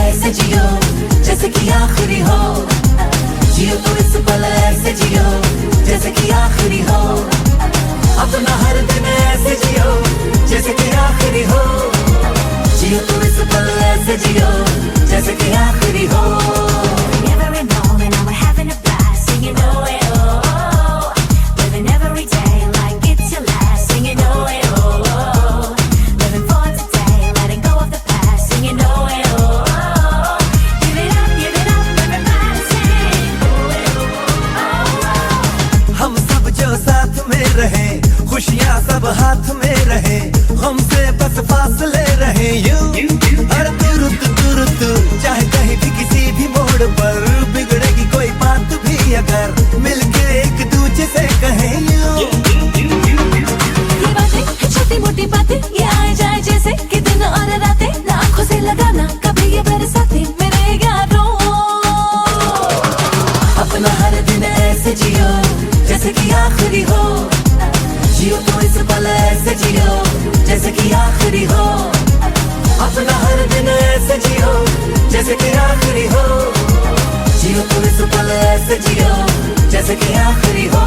ऐसे जियो जैसे कि आखिरी हो, जियो तो इस पल ऐसे जियो जैसे कि आखिरी हो, अपना हर दिन ऐसे जियो जैसे कि आखिरी हो, जियो तो इस पल ऐसे जियो जैसे कि आखिरी हो। Every moment I'm having a blast, singing oh eh, oh oh, living every day like it's your last, singing oh eh, oh oh, living for today, letting go of the past, singing oh eh, oh oh, give it up, everybody sing oh eh, oh oh। हम सब जो साथ में रहे, खुशियाँ सब हाथ में रहे, हमसे बस फासले रहे यूं हर तुरंत चाहे कहीं भी किसी भी मोड़ पर बिगड़ेगी कोई बात भी अगर मिलके एक दूजे से कहे यूं। ये बातें छोटी मोटी बातें ये आए जाए जैसे कि दिन और रातें, ना आँखों से लगाना कभी ये बरसाते मेरे यारों। अपना हर दिन ऐसे जियो जैसे कि आखिरी हो, जियो तो इस पल ऐसे जियो जैसे कि आखिरी हो, अपना हर दिन ऐसे जियो जैसे कि आखिरी हो, जियो तो इस पल ऐसे जियो जैसे कि आखिरी हो।